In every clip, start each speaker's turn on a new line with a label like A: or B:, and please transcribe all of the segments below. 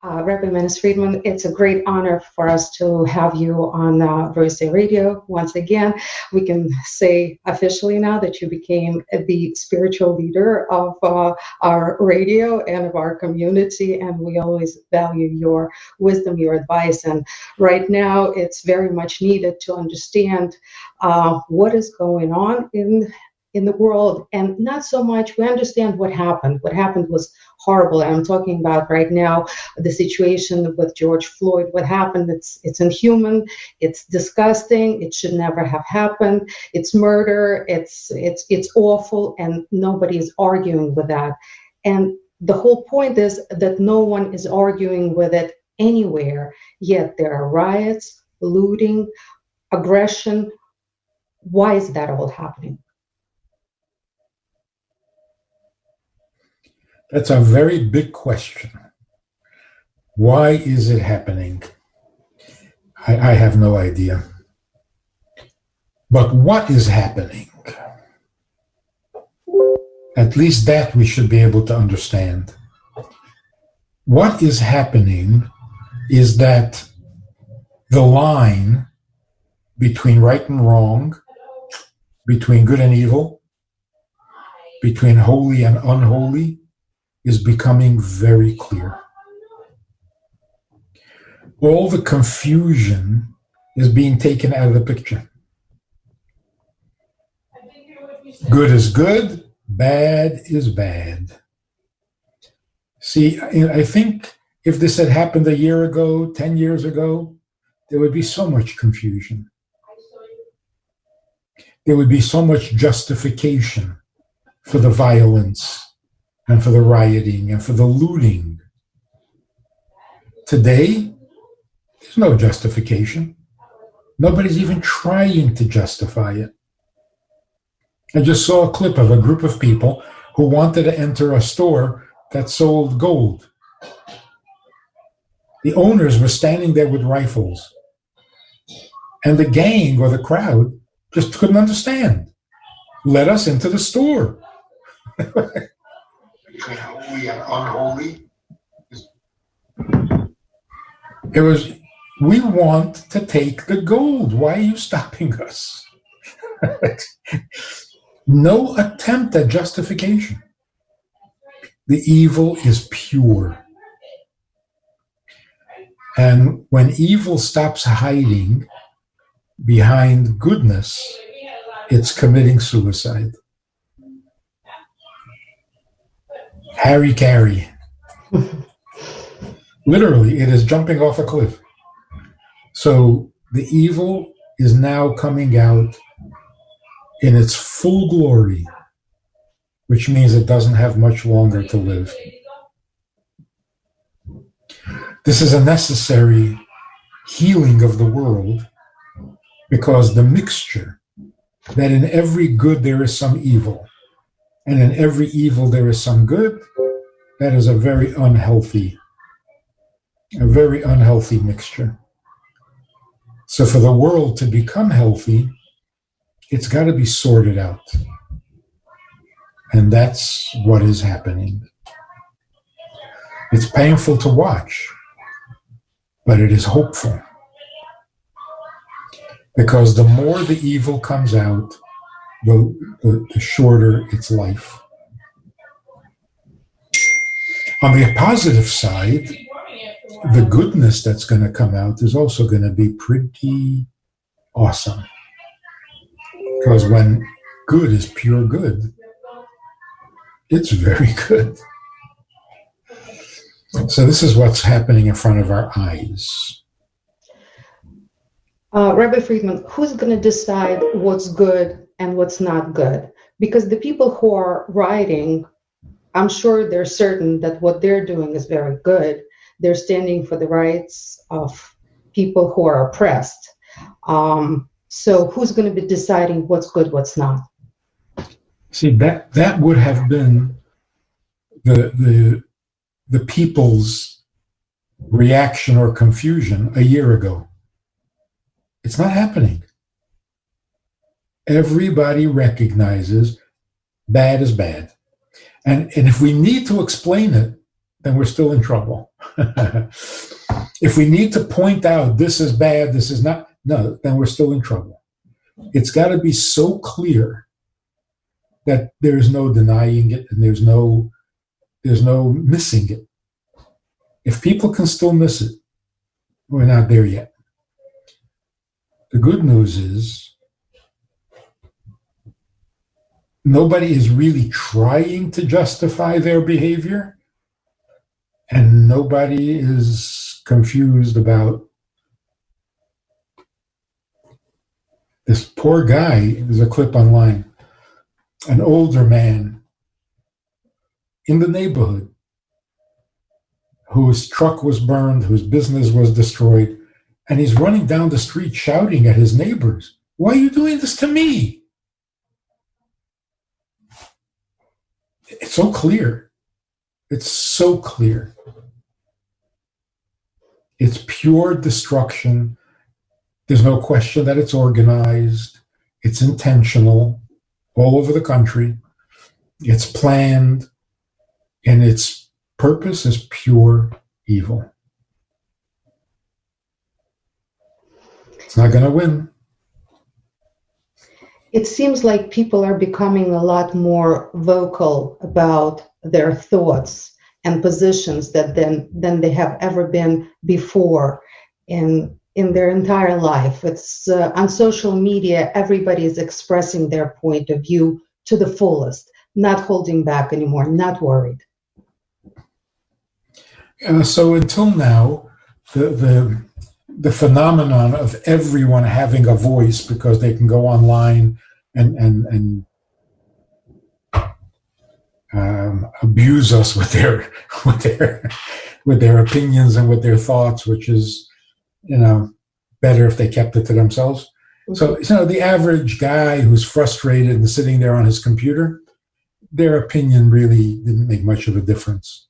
A: Rabbi Manis Friedman, it's a great honor for us to have you on RUSA Radio. Once again, we can say officially now that you became the spiritual leader of our radio and of our community, and we always value your wisdom, your advice. And right now, it's very much needed to understand what is going on in the world, and not so much we understand what happened. What happened was horrible. I'm talking about right now the situation with George Floyd. What happened? It's inhuman. It's disgusting. It should never have happened. It's murder. It's awful, and nobody is arguing with that. And the whole point is that no one is arguing with it anywhere. Yet there are riots, looting, aggression. Why is that all happening?
B: That's a very big question. Why is it happening? I have no idea. But what is happening? At least that we should be able to understand. What is happening is that the line between right and wrong, between good and evil, between holy and unholy, is becoming very clear. All the confusion is being taken out of the picture. Good is good, bad is bad. See, I think if this had happened a year ago, 10 years ago, there would be so much confusion. There would be so much justification for the violence and for the rioting and for the looting. Today, there's no justification. Nobody's even trying to justify it. I just saw a clip of a group of people who wanted to enter a store that sold gold. The owners were standing there with rifles, and the gang or the crowd just couldn't understand. Let us into the store. Between holy and unholy. It was, we want to take the gold. Why are you stopping us? No attempt at justification. The evil is pure. And when evil stops hiding behind goodness, it's committing suicide. Harry Carey. Literally, it is jumping off a cliff. So the evil is now coming out in its full glory, which means it doesn't have much longer to live. This is a necessary healing of the world, because the mixture that in every good there is some evil, and in every evil there is some good, that is a very unhealthy mixture. So for the world to become healthy, it's got to be sorted out. And that's what is happening. It's painful to watch, but it is hopeful. Because the more the evil comes out, the shorter its life. On the positive side, the goodness that's going to come out is also going to be pretty awesome. Because when good is pure good, it's very good. So this is what's happening in front of our eyes.
A: Rabbi Friedman, who's going to decide what's good and what's not good? Because the people who are rioting, I'm sure they're certain that what they're doing is very good. They're standing for the rights of people who are oppressed. So who's going to be deciding what's good, what's not?
B: See, that would have been the people's reaction or confusion a year ago. It's not happening. Everybody recognizes bad is bad. And if we need to explain it, then we're still in trouble. If we need to point out this is bad, this is not, no, then we're still in trouble. It's got to be so clear that there's no denying it and there's no missing it. If people can still miss it, we're not there yet. The good news is nobody is really trying to justify their behavior, and nobody is confused about this poor guy. There's a clip online, an older man in the neighborhood whose truck was burned, whose business was destroyed, and he's running down the street shouting at his neighbors, "Why are you doing this to me?" It's so clear. It's so clear. It's pure destruction. There's no question that it's organized. It's intentional all over the country. It's planned. And its purpose is pure evil. It's not going to win.
A: It seems like people are becoming a lot more vocal about their thoughts and positions than they have ever been before in their entire life. It's on social media, everybody is expressing their point of view to the fullest, not holding back anymore, not worried.
B: So until now, the phenomenon of everyone having a voice because they can go online and abuse us with their opinions and with their thoughts, which is, better if they kept it to themselves. Mm-hmm. So, the average guy who's frustrated and sitting there on his computer, their opinion really didn't make much of a difference.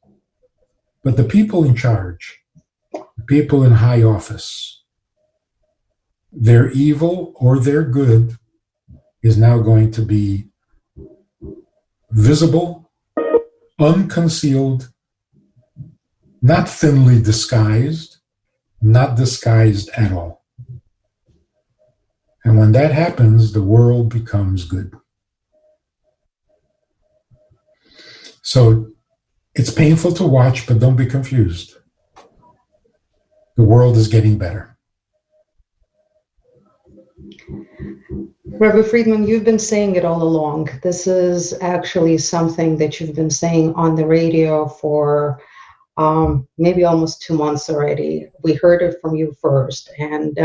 B: But the people in charge, the people in high office, their evil or their good is now going to be visible, unconcealed, not thinly disguised, not disguised at all. And when that happens, the world becomes good. So it's painful to watch, but don't be confused. The world is getting better.
A: Rabbi Friedman, you've been saying it all along. This is actually something that you've been saying on the radio for maybe almost 2 months already. We heard it from you first. And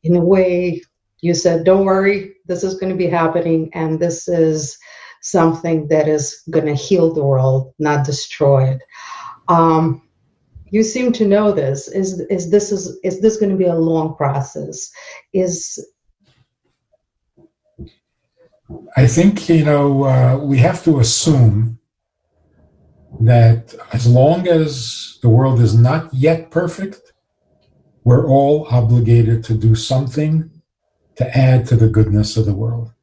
A: in a way, you said, don't worry, this is going to be happening. And this is something that is going to heal the world, not destroy it. You seem to know this. Is this going to be a long process?
B: I think, we have to assume that as long as the world is not yet perfect, we're all obligated to do something to add to the goodness of the world.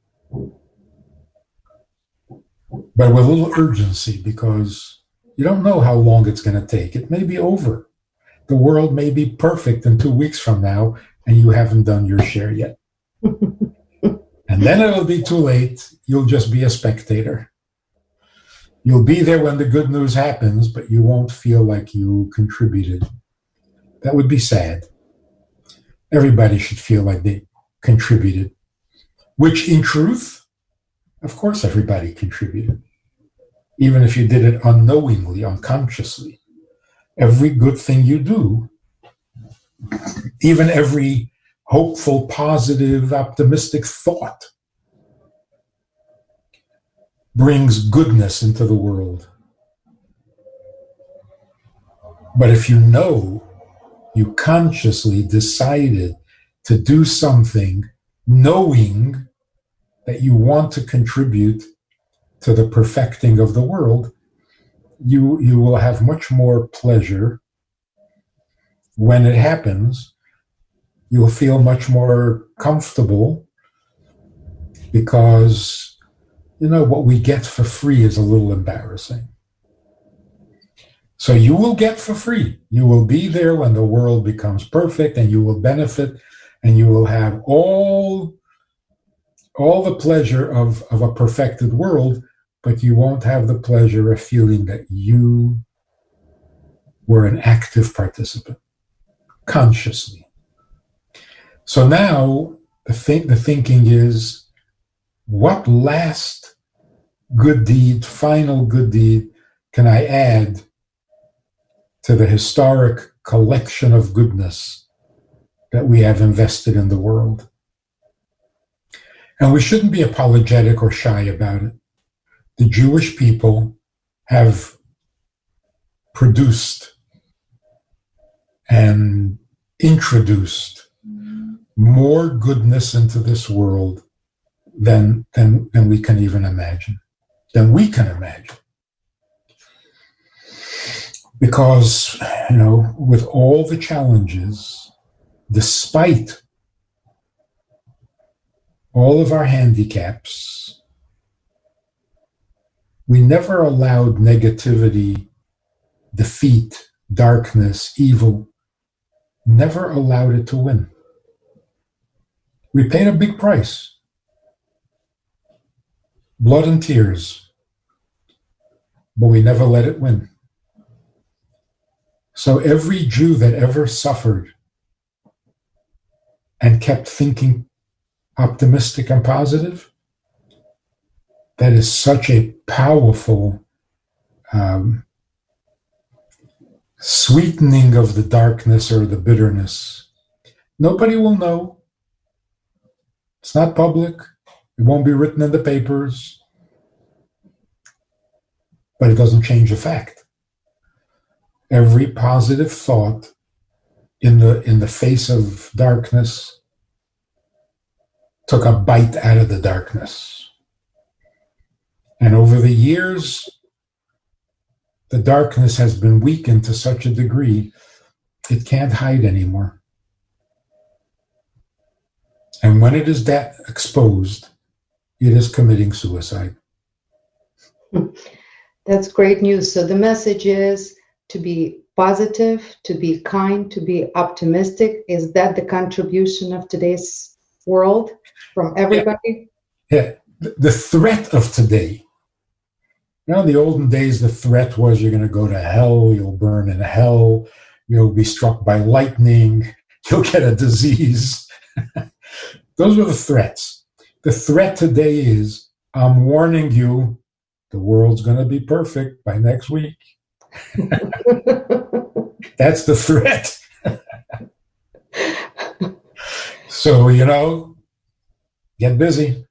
B: But with a little urgency, because you don't know how long it's going to take. It may be over. The world may be perfect in 2 weeks from now, and you haven't done your share yet. And then it'll be too late. You'll just be a spectator. You'll be there when the good news happens, but you won't feel like you contributed. That would be sad. Everybody should feel like they contributed, which in truth, of course, everybody contributed. Even if you did it unknowingly, unconsciously. Every good thing you do, even every hopeful, positive, optimistic thought brings goodness into the world. But if you consciously decided to do something knowing that you want to contribute to the perfecting of the world, you will have much more pleasure when it happens. You'll feel much more comfortable because, what we get for free is a little embarrassing. So you will get for free. You will be there when the world becomes perfect, and you will benefit, and you will have all the pleasure of a perfected world, but you won't have the pleasure of feeling that you were an active participant, consciously. So now the thinking is, what last good deed, final good deed, can I add to the historic collection of goodness that we have invested in the world? And we shouldn't be apologetic or shy about it. The Jewish people have produced and introduced more goodness into this world than we can even imagine, than we can imagine. Because, with all the challenges, despite all of our handicaps, we never allowed negativity, defeat, darkness, evil, never allowed it to win. We paid a big price. Blood and tears. But we never let it win. So every Jew that ever suffered and kept thinking optimistic and positive, that is such a powerful sweetening of the darkness or the bitterness. Nobody will know. It's not public. It won't be written in the papers. But it doesn't change the fact. Every positive thought in the face of darkness took a bite out of the darkness. And over the years, the darkness has been weakened to such a degree, it can't hide anymore. And when it is that exposed, it is committing suicide.
A: That's great news. So the message is to be positive, to be kind, to be optimistic. Is that the contribution of today's world from everybody?
B: Yeah. The threat of today. In the olden days, the threat was you're going to go to hell, you'll burn in hell, you'll be struck by lightning, you'll get a disease. Those were the threats. The threat today is, I'm warning you, the world's going to be perfect by next week. That's the threat. So, get busy.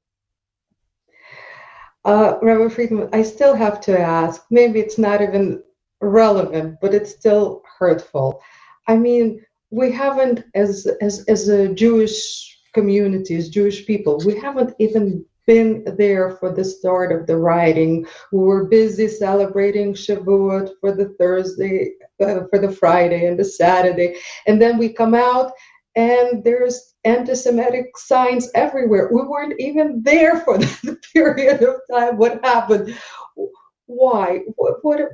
A: Rabbi Friedman, I still have to ask, maybe it's not even relevant, but it's still hurtful. I mean, we haven't, as a Jewish community, as Jewish people, we haven't even been there for the start of the rioting. We were busy celebrating Shavuot for the Thursday, for the Friday and the Saturday. And then we come out and there's anti-Semitic signs everywhere. We weren't even there for the period of time. What happened? Why? Why do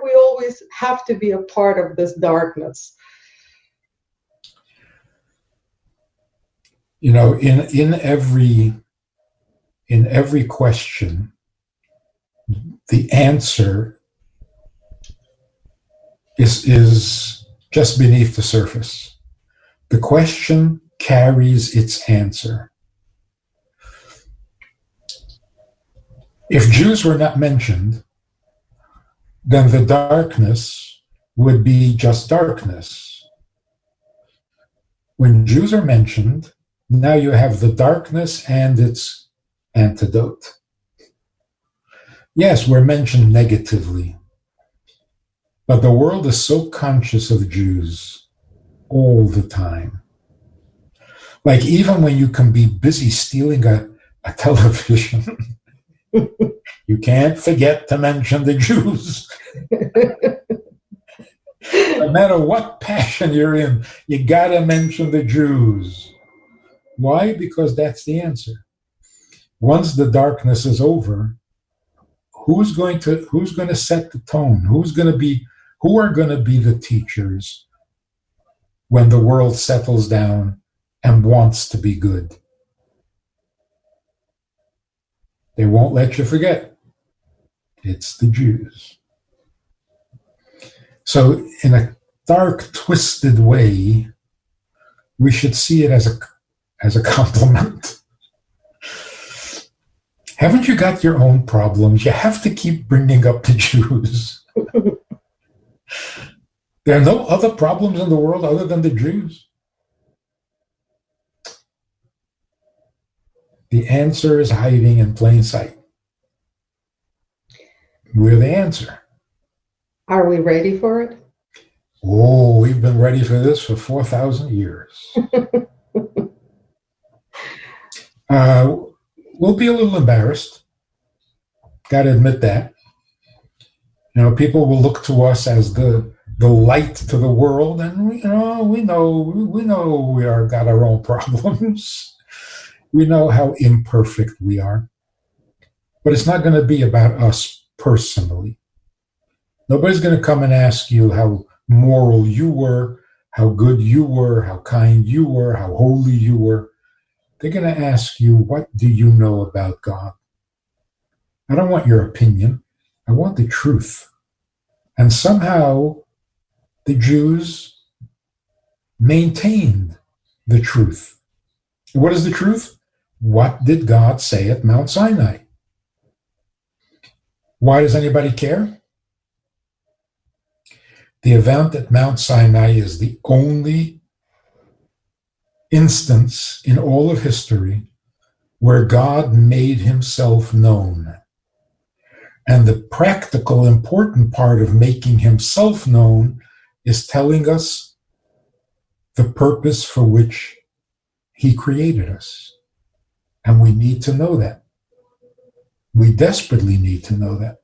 A: we always have to be a part of this darkness?
B: In every question, the answer is just beneath the surface. The question carries its answer. If Jews were not mentioned, then the darkness would be just darkness. When Jews are mentioned, now you have the darkness and its antidote. Yes, we're mentioned negatively, but the world is so conscious of Jews all the time. Like even when you can be busy stealing a television, you can't forget to mention the Jews. No matter what passion you're in, you gotta mention the Jews. Why? Because that's the answer. Once the darkness is over, who's going to set the tone? Who are going to be the teachers when the world settles down and wants to be good? They won't let you forget. It's the Jews. So in a dark, twisted way, we should see it as a compliment. Haven't you got your own problems? You have to keep bringing up the Jews. There are no other problems in the world other than the Jews. The answer is hiding in plain sight. We're the answer.
A: Are we ready for it?
B: Oh, we've been ready for this for 4,000 years. We'll be a little embarrassed. Got to admit that. People will look to us as the light to the world, and we know we got our own problems. We know how imperfect we are. But it's not going to be about us personally. Nobody's going to come and ask you how moral you were, how good you were, how kind you were, how holy you were. They're going to ask you, what do you know about God? I don't want your opinion. I want the truth. And somehow the Jews maintained the truth. What is the truth? What did God say at Mount Sinai? Why does anybody care? The event at Mount Sinai is the only instance in all of history where God made himself known. And the practical, important part of making himself known is telling us the purpose for which he created us. And we need to know that. We desperately need to know that,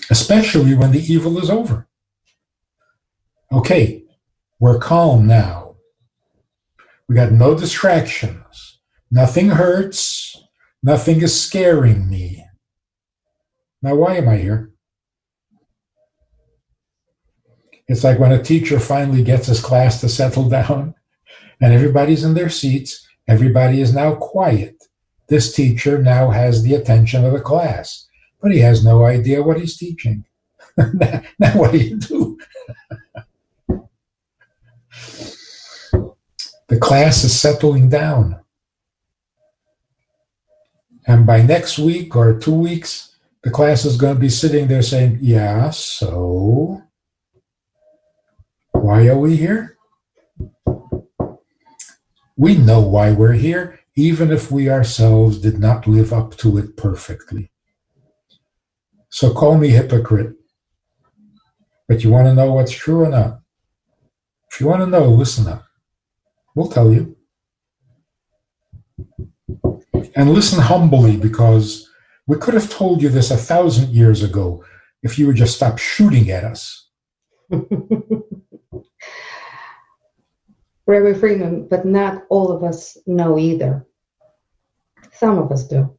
B: especially when the evil is over. Okay, we're calm now. We got no distractions. Nothing hurts. Nothing is scaring me. Now, why am I here? It's like when a teacher finally gets his class to settle down and everybody's in their seats, everybody is now quiet. This teacher now has the attention of the class, but he has no idea what he's teaching. Now what do you do? The class is settling down. And by next week or 2 weeks, the class is going to be sitting there saying, yeah, so why are we here? We know why we're here, even if we ourselves did not live up to it perfectly. So call me hypocrite. But you want to know what's true or not? If you want to know, listen up. We'll tell you. And listen humbly, because we could have told you this 1,000 years ago if you would just stop shooting at us.
A: Rabbi Friedman, but not all of us know either. Some of us do.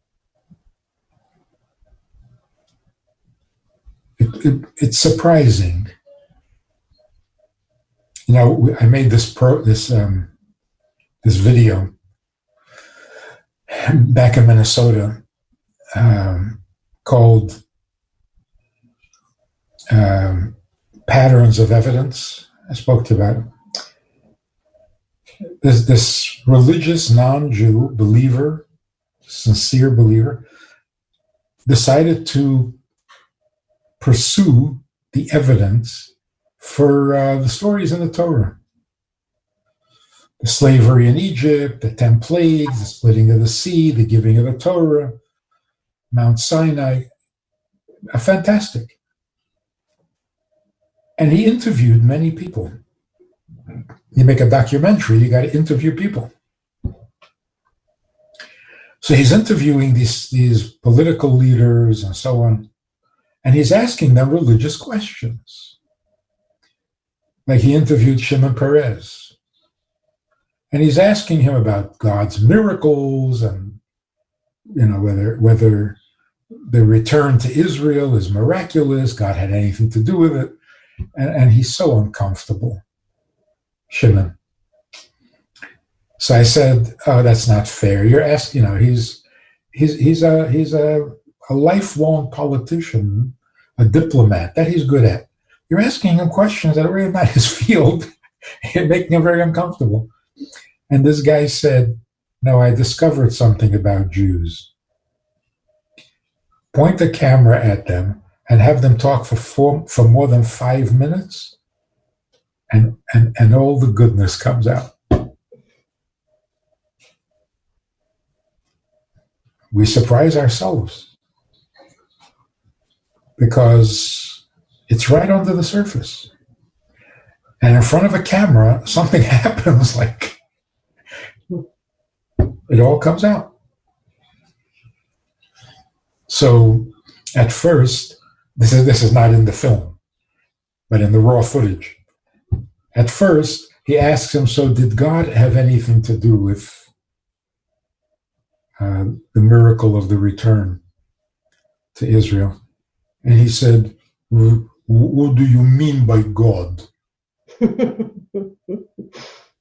B: It's surprising. I made this video back in Minnesota called Patterns of Evidence. I spoke to about this religious non-Jew believer, sincere believer, decided to pursue the evidence for the stories in the Torah. The slavery in Egypt, the 10 plagues, the splitting of the sea, the giving of the Torah, Mount Sinai. Fantastic. And he interviewed many people. You make a documentary, you got to interview people. So he's interviewing these political leaders and so on, and he's asking them religious questions. Like he interviewed Shimon Peres. And he's asking him about God's miracles and, whether the return to Israel is miraculous. God had anything to do with it. And he's so uncomfortable, Shimon. So I said, "Oh, that's not fair. You're asking, he's a lifelong politician, a diplomat that he's good at. You're asking him questions that are really not his field. You're making him very uncomfortable." And this guy said, "No, I discovered something about Jews. Point the camera at them and have them talk for more than 5 minutes, and all the goodness comes out." We surprise ourselves because it's right under the surface. And in front of a camera, something happens, like it all comes out. So at first, this is not in the film, but in the raw footage. At first, he asks him, "So did God have anything to do with the miracle of the return to Israel?" And he said, "What do you mean by God?"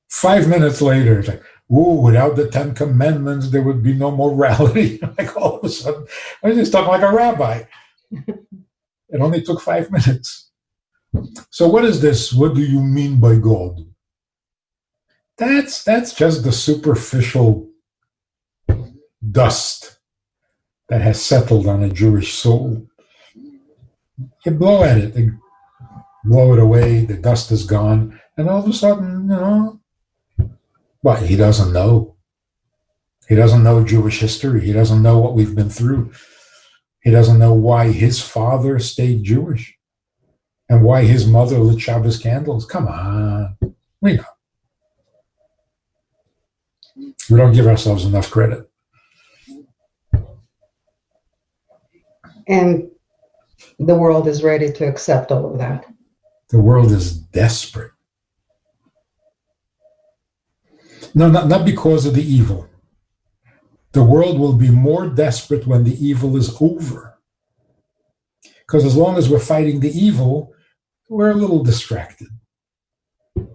B: 5 minutes later, it's like, without the 10 Commandments, there would be no morality. Like all of a sudden, I was just talking like a rabbi. It only took 5 minutes. So what is this? What do you mean by God? That's just the superficial dust that has settled on a Jewish soul. You blow at it, blow it away, the dust is gone, and all of a sudden, but he doesn't know. He doesn't know Jewish history. He doesn't know what we've been through. He doesn't know why his father stayed Jewish and why his mother lit Shabbos candles. Come on, we know. We don't give ourselves enough credit.
A: And the world is ready to accept all of that.
B: The world is desperate. No, not because of the evil. The world will be more desperate when the evil is over. Because as long as we're fighting the evil, we're a little distracted. But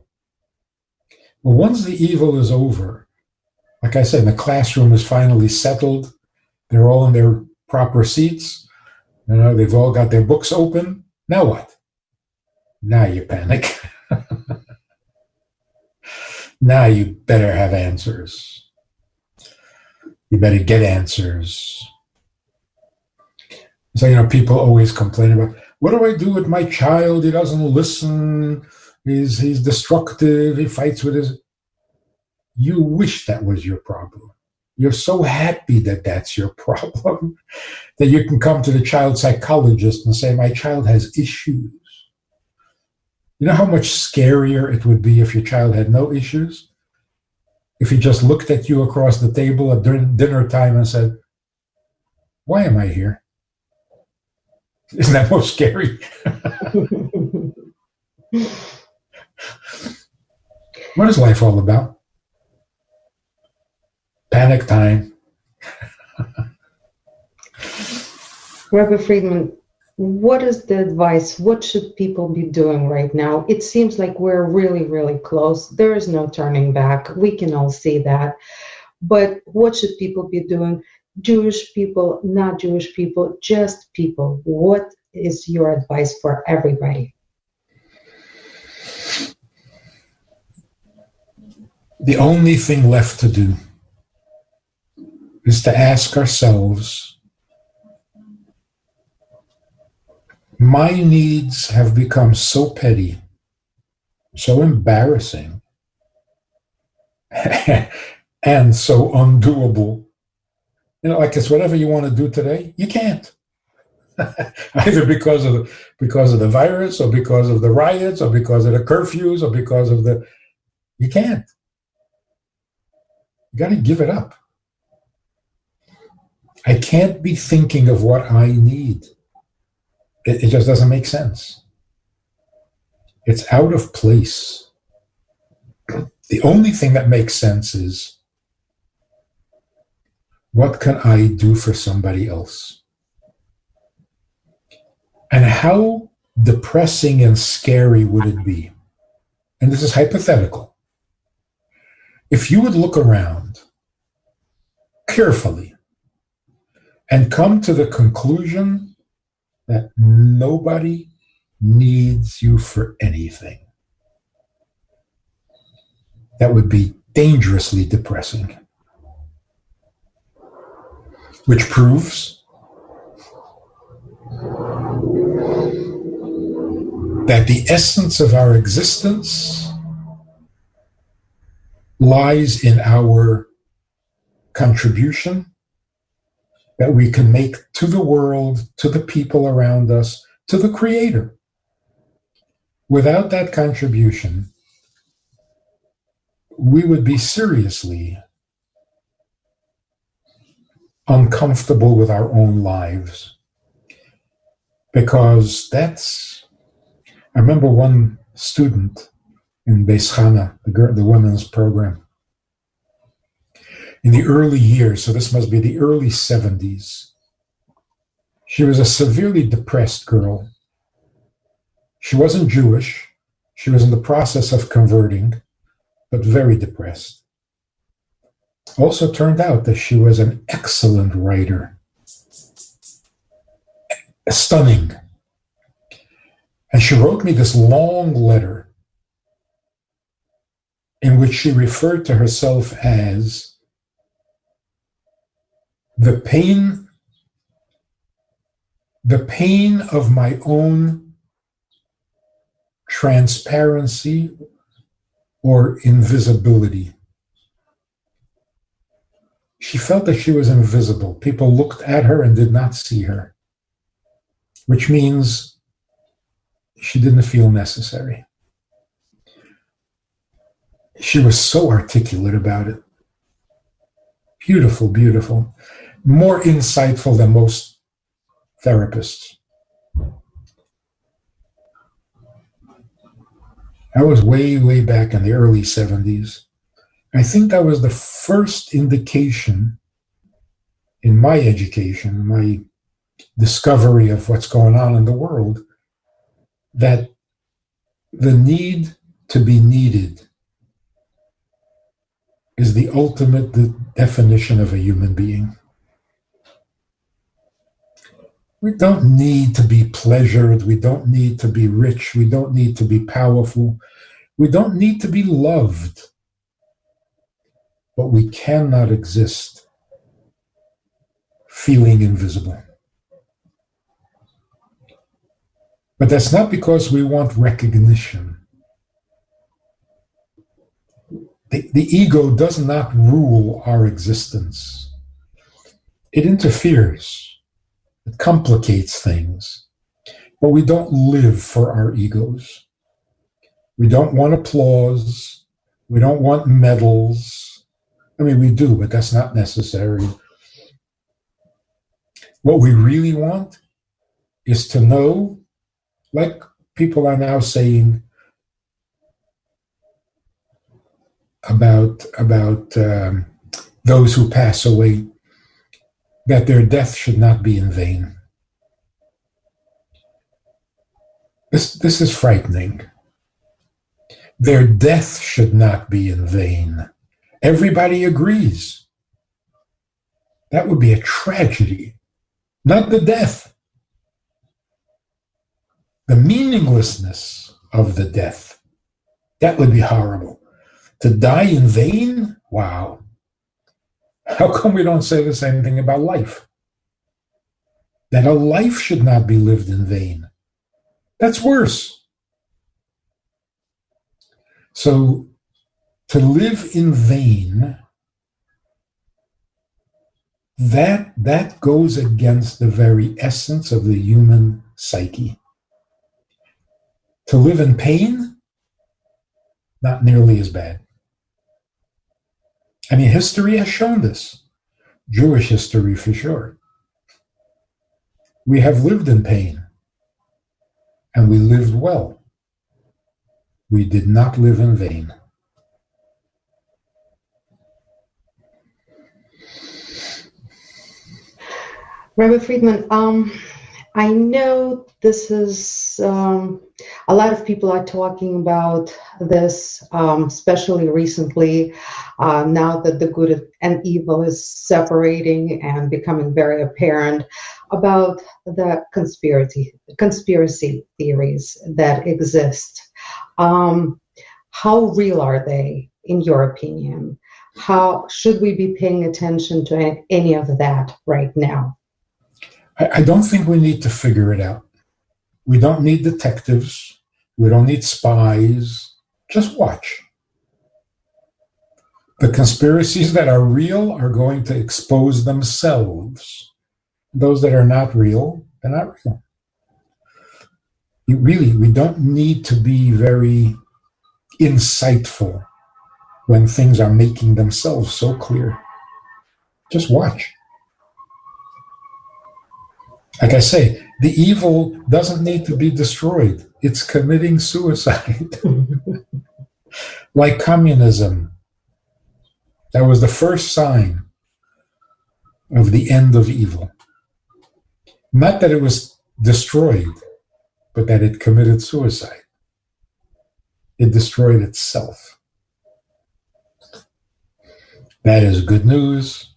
B: once the evil is over, like I said, the classroom is finally settled. They're all in their proper seats. They've all got their books open. Now what? Now you panic. Now you better have answers. You better get answers. So, people always complain about, what do I do with my child? He doesn't listen. He's destructive. He fights with his... You wish that was your problem. You're so happy that that's your problem that you can come to the child psychologist and say, my child has issues. You know how much scarier it would be if your child had no issues? If he just looked at you across the table at dinner time and said, why am I here? Isn't that more scary? What is life all about? Panic time.
A: Rabbi Friedman, what is the advice? What should people be doing right now? It seems like we're really, really close. There is no turning back. We can all see that. But what should people be doing? Jewish people, not Jewish people, just people. What is your advice for everybody?
B: The only thing left to do is to ask ourselves, my needs have become so petty, so embarrassing, and so undoable. Like it's whatever you want to do today, you can't. Either because of the virus, or because of the riots, or because of the curfews, or because of you can't. You got to give it up. I can't be thinking of what I need. It just doesn't make sense. It's out of place. The only thing that makes sense is, what can I do for somebody else? And how depressing and scary would it be? And this is hypothetical. If you would look around carefully and come to the conclusion that nobody needs you for anything, that would be dangerously depressing. Which proves that the essence of our existence lies in our contribution that we can make to the world, to the people around us, to the Creator. Without that contribution, we would be seriously uncomfortable with our own lives. Because I remember one student in Beis Chana, the women's program, in the early years, so this must be the early 70s, she was a severely depressed girl. She wasn't Jewish. She was in the process of converting, but very depressed. Also turned out that she was an excellent writer. Stunning. And she wrote me this long letter in which she referred to herself as the pain of my own transparency or invisibility. She felt that she was invisible. People looked at her and did not see her, which means she didn't feel necessary. She was so articulate about it. Beautiful, beautiful. More insightful than most therapists. That was way, way back in the early 70s. I think that was the first indication in my education, my discovery of what's going on in the world, that the need to be needed is the ultimate definition of a human being. We don't need to be pleasured. We don't need to be rich. We don't need to be powerful. We don't need to be loved. But we cannot exist feeling invisible. But that's not because we want recognition. The ego does not rule our existence. It interferes. It complicates things. But we don't live for our egos. We don't want applause. We don't want medals. I mean, we do, but that's not necessary. What we really want is to know, like people are now saying about those who pass away, that their death should not be in vain. This is frightening. Their death should not be in vain. Everybody agrees. That would be a tragedy. Not the death. The meaninglessness of the death. That would be horrible. To die in vain? Wow. How come we don't say the same thing about life? That a life should not be lived in vain. That's worse. So, to live in vain, that goes against the very essence of the human psyche. To live in pain, not nearly as bad. I mean, history has shown this. Jewish history for sure. We have lived in pain, and we lived well. We did not live in vain.
A: Rabbi Friedman, I know this is a lot of people are talking about this, especially recently, now that the good and evil is separating and becoming very apparent about the conspiracy theories that exist. Um, how real are they, in your opinion? How should we be paying attention to any of that right now?
B: I don't think we need to figure it out. We don't need detectives. We don't need spies. Just watch. The conspiracies that are real are going to expose themselves. Those that are not real, they're not real. We don't need to be very insightful when things are making themselves so clear. Just watch. Like I say, the evil doesn't need to be destroyed. It's committing suicide. Like communism. That was the first sign of the end of evil. Not that it was destroyed, but that it committed suicide. It destroyed itself. That is good news,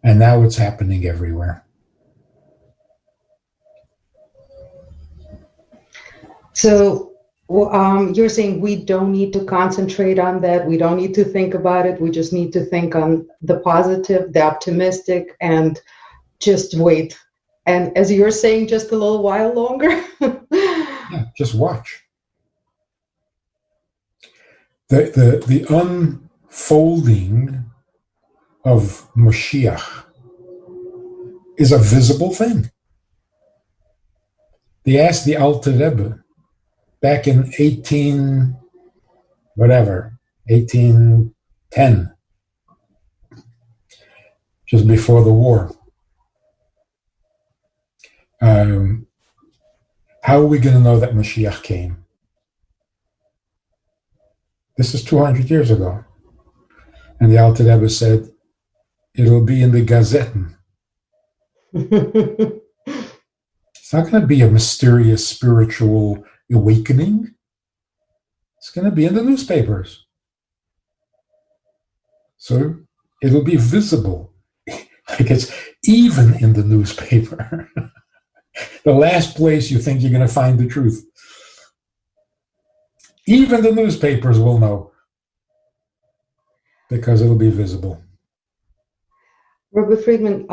B: and now it's happening everywhere.
A: So you're saying we don't need to concentrate on that. We don't need to think about it. We just need to think on the positive, the optimistic, and just wait. And as you're saying, just a little while longer.
B: Yeah, just watch. The unfolding of Moshiach is a visible thing. They asked the Alter Rebbe back in 1810, just before the war. How are we going to know that Moshiach came? This is 200 years ago. And the Alter Rebbe said, it'll be in the Gazetten. It's not going to be a mysterious spiritual awakening. It's going to be in the newspapers. So it'll be visible. Like it's even in the newspaper. The last place you think you're going to find the truth. Even the newspapers will know. Because it'll be visible.
A: Rabbi Friedman,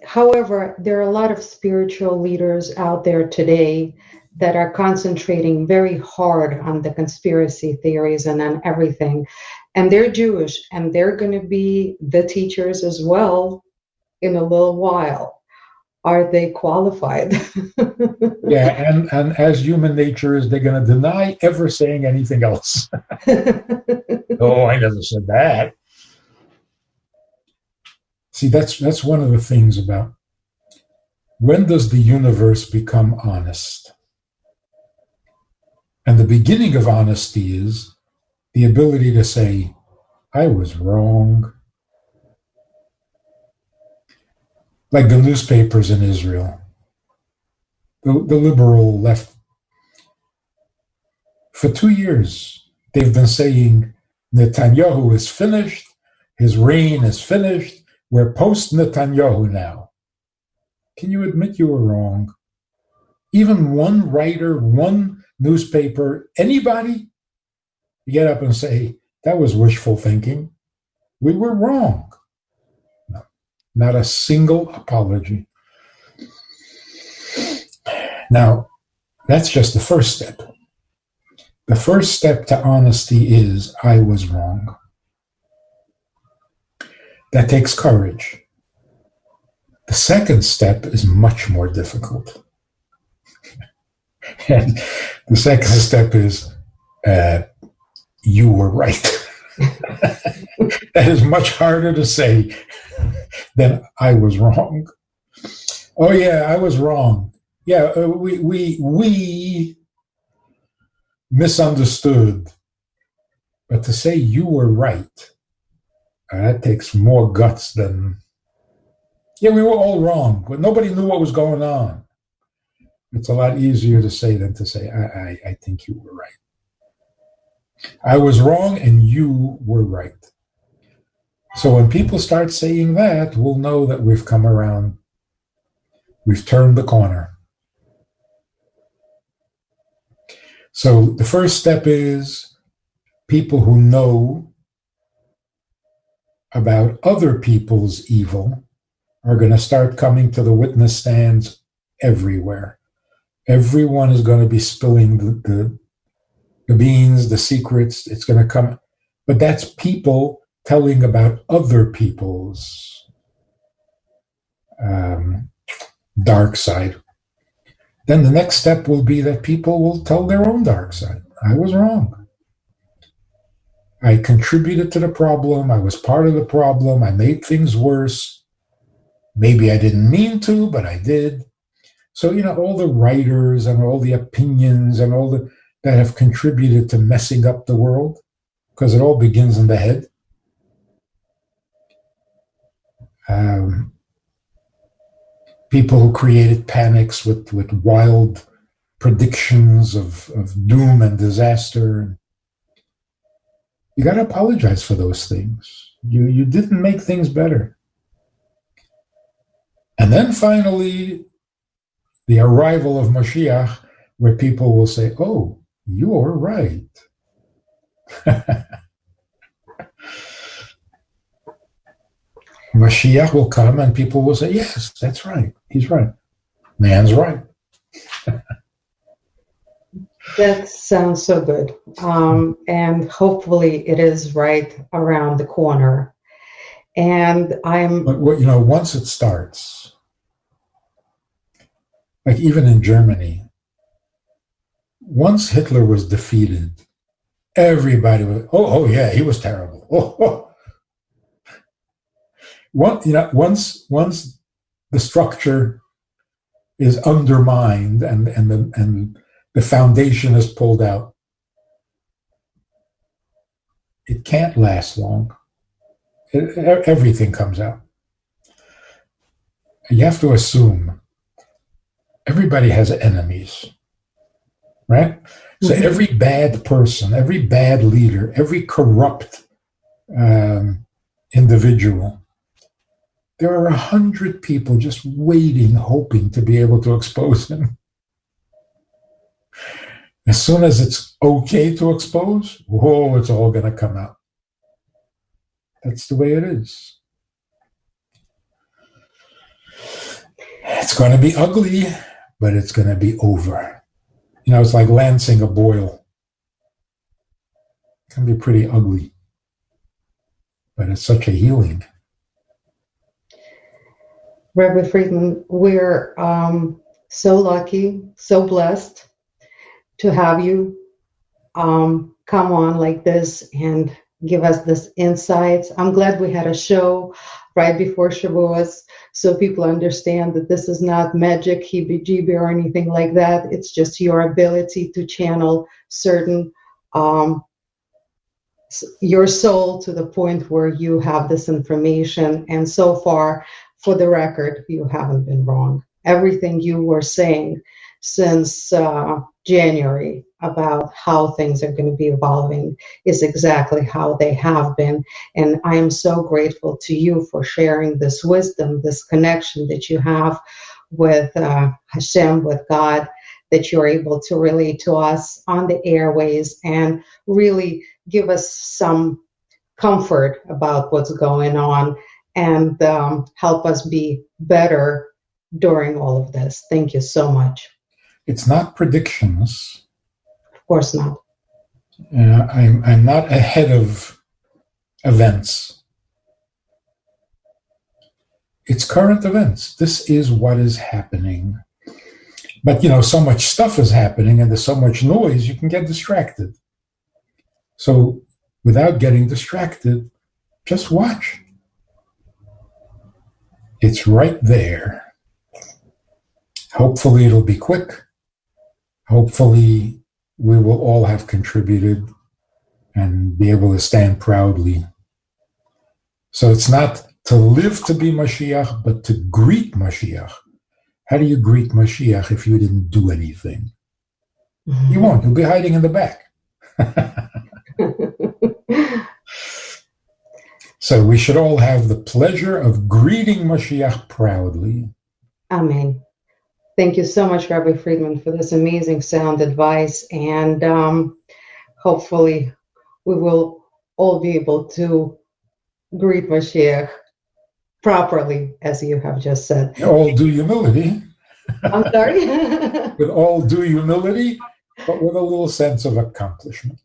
A: however, there are a lot of spiritual leaders out there today that are concentrating very hard on the conspiracy theories and on everything. And they're Jewish, and they're going to be the teachers as well in a little while. Are they qualified?
B: Yeah, and as human nature is, they're going to deny ever saying anything else. Oh, I never said that. See, that's one of the things about when does the universe become honest? And the beginning of honesty is the ability to say, I was wrong. Like the newspapers in Israel, the liberal left. For 2 years, they've been saying Netanyahu is finished, his reign is finished, we're post-Netanyahu now. Can you admit you were wrong? Even one writer, one newspaper, anybody, get up and say, that was wishful thinking. We were wrong. No, not a single apology. Now, that's just the first step. The first step to honesty is, I was wrong. That takes courage. The second step is much more difficult. And the second step is, you were right. That is much harder to say than I was wrong. Oh yeah, I was wrong. Yeah, we misunderstood. But to say you were right, that takes more guts than, yeah, we were all wrong, but nobody knew what was going on. It's a lot easier to say than to say, I think you were right. I was wrong and you were right. So when people start saying that, we'll know that we've come around. We've turned the corner. So the first step is people who know about other people's evil are going to start coming to the witness stands everywhere. Everyone is going to be spilling the beans, the secrets. It's going to come. But that's people telling about other people's dark side. Then the next step will be that people will tell their own dark side. I was wrong. I contributed to the problem. I was part of the problem. I made things worse. Maybe I didn't mean to, but I did. So, all the writers and all the opinions and all that have contributed to messing up the world, because it all begins in the head. People who created panics with wild predictions of doom and disaster. You got to apologize for those things. You didn't make things better. And then finally, the arrival of Moshiach, where people will say, oh, you're right. Moshiach will come and people will say, yes, that's right. He's right. Man's right.
A: That sounds so good. And hopefully it is right around the corner. And
B: But once it starts, like even in Germany, once Hitler was defeated, everybody was, oh yeah, he was terrible. Oh. Once the structure is undermined and the foundation is pulled out, it can't last long. Everything comes out. You have to assume everybody has enemies, right? So every bad person, every bad leader, every corrupt individual, there are 100 people just waiting, hoping to be able to expose him. As soon as it's okay to expose, it's all going to come out. That's the way it is. It's going to be ugly, but it's going to be over. It's like lancing a boil. It can be pretty ugly, but it's such a healing.
A: Rabbi Friedman, we're so lucky, so blessed to have you come on like this and give us this insights. I'm glad we had a show right before Shavuos so people understand that this is not magic, heebie-jeebie, or anything like that. It's just your ability to channel certain your soul to the point where you have this information. And so far, for the record, you haven't been wrong. Everything you were saying since January about how things are going to be evolving is exactly how they have been. And I am so grateful to you for sharing this wisdom, this connection that you have with Hashem, with God, that you're able to relate to us on the airways and really give us some comfort about what's going on and help us be better during all of this. Thank you so much.
B: It's not predictions.
A: Of course not.
B: I'm not ahead of events. It's current events. This is what is happening. But, so much stuff is happening and there's so much noise, you can get distracted. So without getting distracted, just watch. It's right there. Hopefully it'll be quick. Hopefully we will all have contributed and be able to stand proudly. So it's not to live to be Moshiach, but to greet Moshiach. How do you greet Moshiach if you didn't do anything? You won't. You'll be hiding in the back. So we should all have the pleasure of greeting Moshiach proudly.
A: Amen. Thank you so much, Rabbi Friedman, for this amazing sound advice. And hopefully we will all be able to greet Moshiach properly, as you have just said.
B: All due humility.
A: I'm sorry?
B: With all due humility, but with a little sense of accomplishment.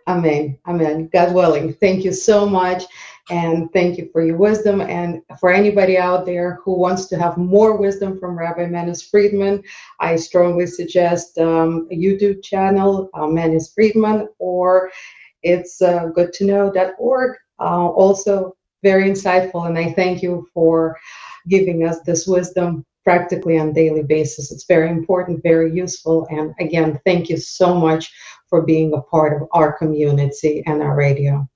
A: Amen. Amen. God willing. Thank you so much. And thank you for your wisdom. And for anybody out there who wants to have more wisdom from Rabbi Manis Friedman, I strongly suggest a YouTube channel, Manis Friedman, or it's goodtoknow.org. Also very insightful. And I thank you for giving us this wisdom practically on a daily basis. It's very important, very useful. And again, thank you so much for being a part of our community and our radio.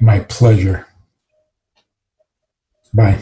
B: My pleasure. Bye.